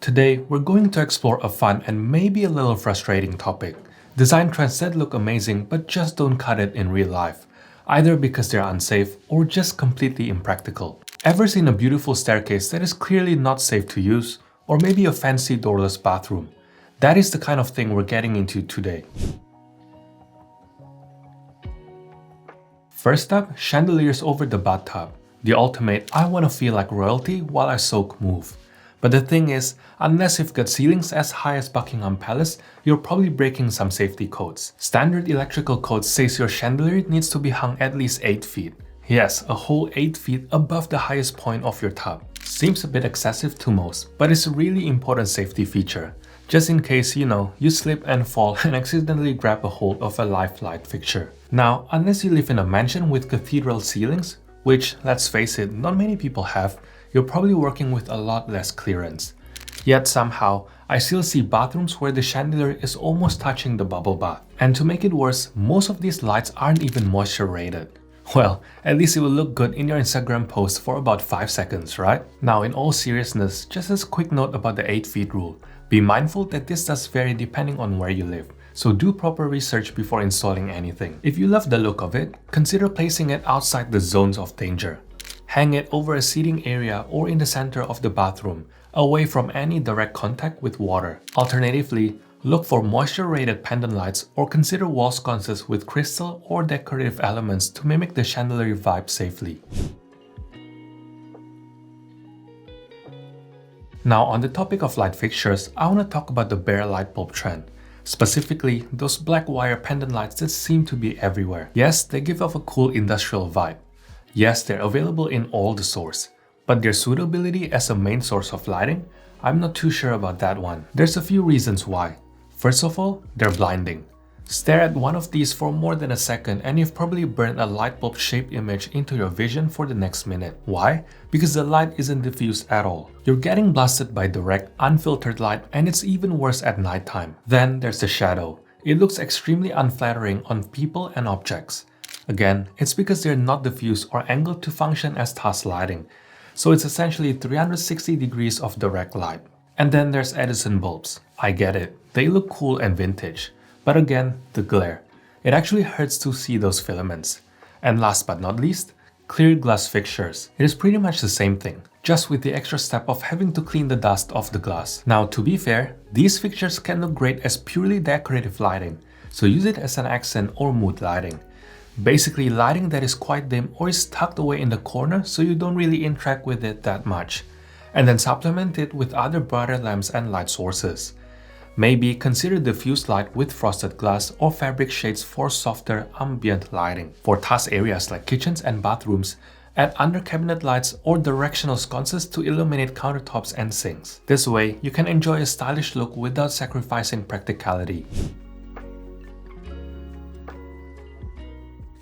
Today, we're going to explore a fun and maybe a little frustrating topic. Design trends that look amazing but just don't cut it in real life, either because they're unsafe or just completely impractical. Ever seen a beautiful staircase that is clearly not safe to use, or maybe a fancy doorless bathroom? That is the kind of thing we're getting into today. First up, chandeliers over the bathtub. The ultimate I wanna feel like royalty while I soak move. But the thing is, unless you've got ceilings as high as Buckingham Palace, you're probably breaking some safety codes. Standard electrical code says your chandelier needs to be hung at least 8 feet. Yes, a whole 8 feet above the highest point of your tub. Seems a bit excessive to most, but it's a really important safety feature. Just in case, you slip and fall and accidentally grab a hold of a live light fixture. Now, unless you live in a mansion with cathedral ceilings, which, let's face it, not many people have, you're probably working with a lot less clearance. Yet somehow, I still see bathrooms where the chandelier is almost touching the bubble bath. And to make it worse, most of these lights aren't even moisture rated. Well, at least it will look good in your Instagram post for about 5 seconds, right? Now, in all seriousness, just as a quick note about the 8 feet rule. Be mindful that this does vary depending on where you live, so do proper research before installing anything. If you love the look of it, consider placing it outside the zones of danger. Hang it over a seating area or in the center of the bathroom, away from any direct contact with water. Alternatively, look for moisture-rated pendant lights or consider wall sconces with crystal or decorative elements to mimic the chandelier vibe safely. Now, on the topic of light fixtures, I want to talk about the bare light bulb trend. Specifically, those black wire pendant lights that seem to be everywhere. Yes, they give off a cool industrial vibe. Yes, they're available in all the stores, but their suitability as a main source of lighting, I'm not too sure about that one. There's a few reasons why. First of all, they're blinding. Stare at one of these for more than a second and you've probably burned a light bulb shaped image into your vision for the next minute. Why? Because the light isn't diffused at all. You're getting blasted by direct, unfiltered light, and it's even worse at nighttime. Then there's the shadow. It looks extremely unflattering on people and objects. Again, it's because they're not diffused or angled to function as task lighting, so it's essentially 360 degrees of direct light. And then there's Edison bulbs. I get it, they look cool and vintage, but again, the glare. It actually hurts to see those filaments. And last but not least, clear glass fixtures. It is pretty much the same thing, just with the extra step of having to clean the dust off the glass. Now, to be fair, these fixtures can look great as purely decorative lighting, so use it as an accent or mood lighting. Basically, lighting that is quite dim or is tucked away in the corner so you don't really interact with it that much. And then supplement it with other brighter lamps and light sources. Maybe consider diffused light with frosted glass or fabric shades for softer ambient lighting. For task areas like kitchens and bathrooms, add under cabinet lights or directional sconces to illuminate countertops and sinks. This way, you can enjoy a stylish look without sacrificing practicality.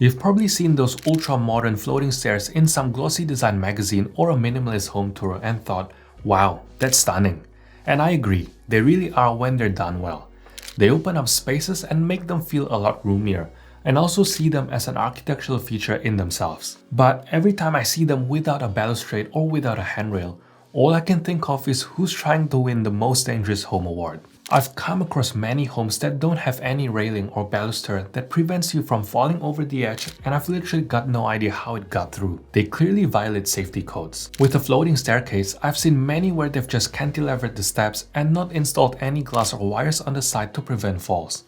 You've probably seen those ultra-modern floating stairs in some glossy design magazine or a minimalist home tour and thought, wow, that's stunning. And I agree, they really are when they're done well. They open up spaces and make them feel a lot roomier, and also see them as an architectural feature in themselves. But every time I see them without a balustrade or without a handrail, all I can think of is who's trying to win the most dangerous home award. I've come across many homes that don't have any railing or baluster that prevents you from falling over the edge, and I've literally got no idea how it got through. They clearly violate safety codes. With a floating staircase, I've seen many where they've just cantilevered the steps and not installed any glass or wires on the side to prevent falls.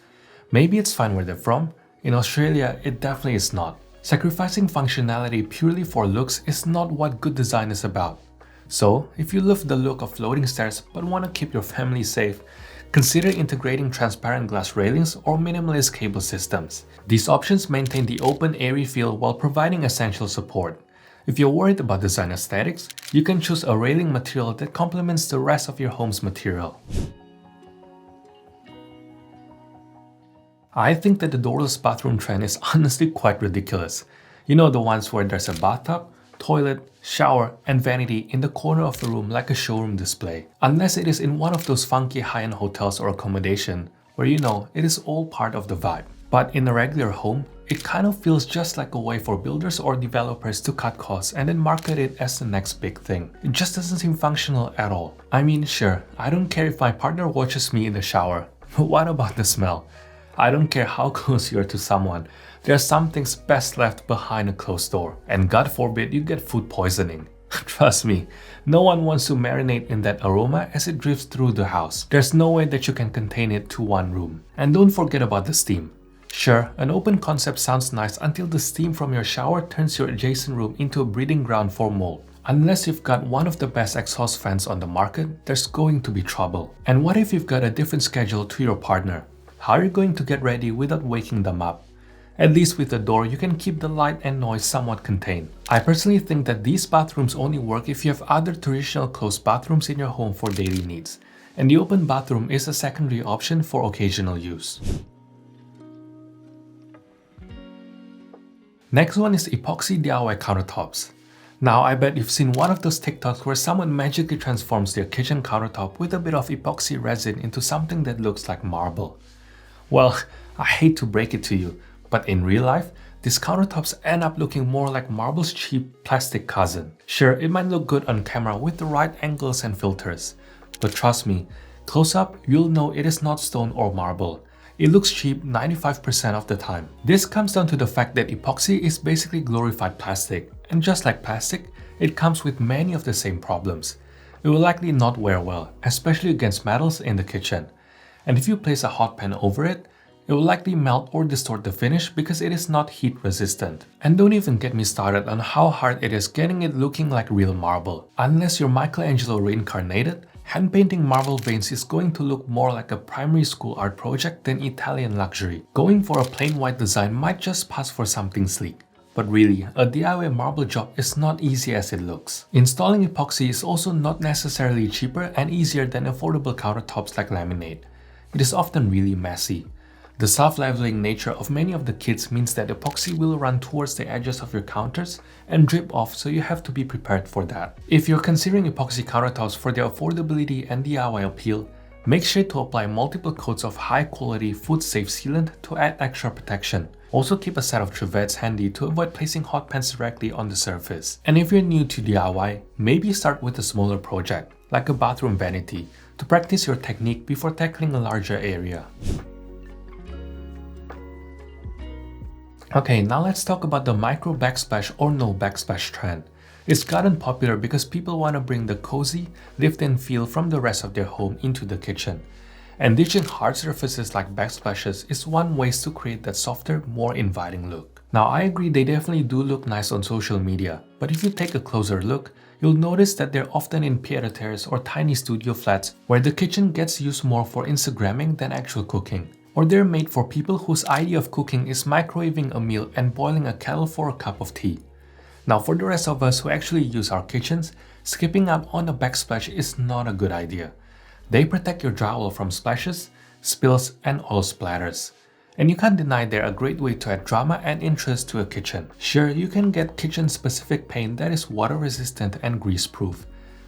Maybe it's fine where they're from. In Australia, it definitely is not. Sacrificing functionality purely for looks is not what good design is about. So, if you love the look of floating stairs but want to keep your family safe, consider integrating transparent glass railings or minimalist cable systems. These options maintain the open, airy feel while providing essential support. If you're worried about design aesthetics, you can choose a railing material that complements the rest of your home's material. I think that the doorless bathroom trend is honestly quite ridiculous. You know, the ones where there's a bathtub, toilet, shower, and vanity in the corner of the room like a showroom display. Unless it is in one of those funky high-end hotels or accommodation, where it is all part of the vibe. But in a regular home, it kind of feels just like a way for builders or developers to cut costs and then market it as the next big thing. It just doesn't seem functional at all. I mean, sure, I don't care if my partner watches me in the shower, but what about the smell? I don't care how close you are to someone, there are some things best left behind a closed door, and God forbid you get food poisoning. Trust me, no one wants to marinate in that aroma as it drifts through the house. There's no way that you can contain it to one room. And don't forget about the steam. Sure, an open concept sounds nice until the steam from your shower turns your adjacent room into a breeding ground for mold. Unless you've got one of the best exhaust fans on the market, there's going to be trouble. And what if you've got a different schedule to your partner? How are you going to get ready without waking them up? At least with the door, you can keep the light and noise somewhat contained. I personally think that these bathrooms only work if you have other traditional closed bathrooms in your home for daily needs, and the open bathroom is a secondary option for occasional use. Next one is epoxy DIY countertops. Now I bet you've seen one of those TikToks where someone magically transforms their kitchen countertop with a bit of epoxy resin into something that looks like marble. Well, I hate to break it to you, but in real life, these countertops end up looking more like marble's cheap plastic cousin. Sure, it might look good on camera with the right angles and filters, but trust me, close up, you'll know it is not stone or marble. It looks cheap 95% of the time. This comes down to the fact that epoxy is basically glorified plastic, and just like plastic, it comes with many of the same problems. It will likely not wear well, especially against metals in the kitchen. And if you place a hot pan over it, it will likely melt or distort the finish because it is not heat resistant. And don't even get me started on how hard it is getting it looking like real marble. Unless you're Michelangelo reincarnated, hand painting marble veins is going to look more like a primary school art project than Italian luxury. Going for a plain white design might just pass for something sleek. But really, a DIY marble job is not easy as it looks. Installing epoxy is also not necessarily cheaper and easier than affordable countertops like laminate. It is often really messy. The self-leveling nature of many of the kits means that epoxy will run towards the edges of your counters and drip off, so you have to be prepared for that. If you're considering epoxy countertops for their affordability and DIY appeal, make sure to apply multiple coats of high-quality food-safe sealant to add extra protection. Also keep a set of trivets handy to avoid placing hot pans directly on the surface. And if you're new to DIY, maybe start with a smaller project, like a bathroom vanity, to practice your technique before tackling a larger area. Okay, now let's talk about the micro backsplash or no backsplash trend. It's gotten popular because people want to bring the cozy, lived-in feel from the rest of their home into the kitchen. And ditching hard surfaces like backsplashes is one way to create that softer, more inviting look. Now I agree they definitely do look nice on social media, but if you take a closer look, you'll notice that they're often in pied-à-terres or tiny studio flats where the kitchen gets used more for Instagramming than actual cooking. Or they're made for people whose idea of cooking is microwaving a meal and boiling a kettle for a cup of tea. Now for the rest of us who actually use our kitchens, skipping out on a backsplash is not a good idea. They protect your drywall from splashes, spills, and oil splatters. And you can't deny they're a great way to add drama and interest to a kitchen. Sure, you can get kitchen-specific paint that is water-resistant and grease-proof.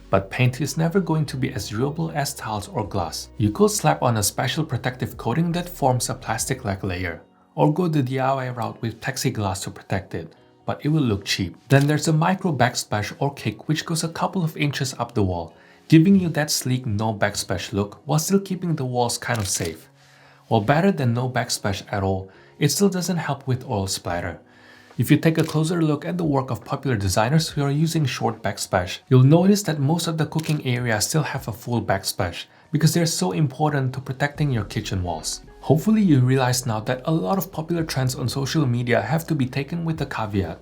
But paint is never going to be as durable as tiles or glass. You could slap on a special protective coating that forms a plastic-like layer, or go the DIY route with plexiglass to protect it, but it will look cheap. Then there's a micro backsplash or kick which goes a couple of inches up the wall, giving you that sleek no backsplash look while still keeping the walls kind of safe. While better than no backsplash at all, it still doesn't help with oil splatter. If you take a closer look at the work of popular designers who are using short backsplash, you'll notice that most of the cooking areas still have a full backsplash because they're so important to protecting your kitchen walls. Hopefully you realize now that a lot of popular trends on social media have to be taken with a caveat.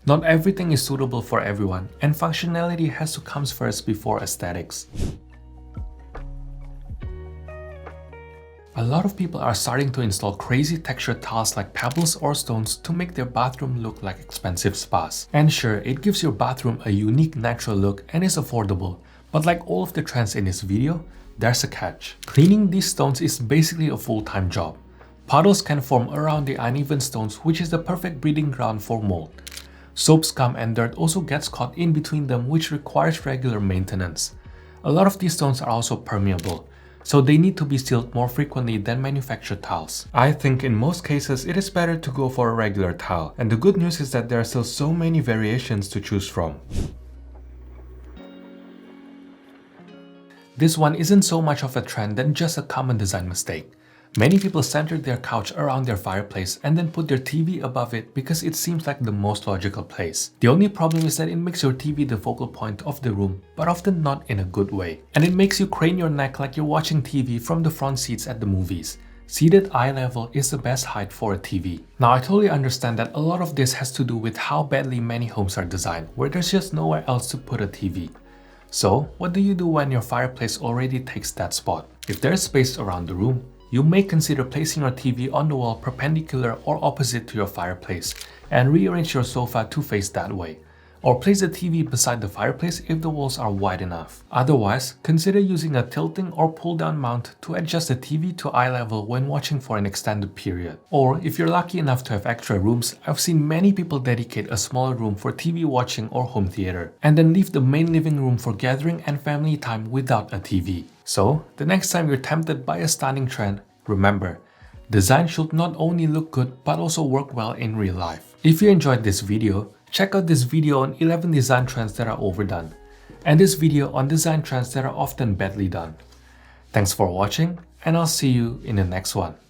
Not everything is suitable for everyone, and functionality has to come first before aesthetics. A lot of people are starting to install crazy textured tiles like pebbles or stones to make their bathroom look like expensive spas. And sure, it gives your bathroom a unique natural look and is affordable, but like all of the trends in this video, there's a catch. Cleaning these stones is basically a full-time job. Puddles can form around the uneven stones, which is the perfect breeding ground for mold. Soap, scum, and dirt also gets caught in between them, which requires regular maintenance. A lot of these stones are also permeable, so they need to be sealed more frequently than manufactured tiles. I think in most cases it is better to go for a regular tile, and the good news is that there are still so many variations to choose from. This one isn't so much of a trend than just a common design mistake. Many people centered their couch around their fireplace and then put their TV above it because it seems like the most logical place. The only problem is that it makes your TV the focal point of the room, but often not in a good way. And it makes you crane your neck like you're watching TV from the front seats at the movies. Seated eye level is the best height for a TV. Now I totally understand that a lot of this has to do with how badly many homes are designed, where there's just nowhere else to put a TV. So, what do you do when your fireplace already takes that spot? If there's space around the room, you may consider placing your TV on the wall perpendicular or opposite to your fireplace and rearrange your sofa to face that way. Or place the TV beside the fireplace if the walls are wide enough. Otherwise, consider using a tilting or pull-down mount to adjust the TV to eye level when watching for an extended period. Or if you're lucky enough to have extra rooms, I've seen many people dedicate a smaller room for TV watching or home theater, and then leave the main living room for gathering and family time without a TV. So, the next time you're tempted by a stunning trend, remember, design should not only look good but also work well in real life. If you enjoyed this video, check out this video on 11 design trends that are overdone, and this video on design trends that are often badly done. Thanks for watching, and I'll see you in the next one.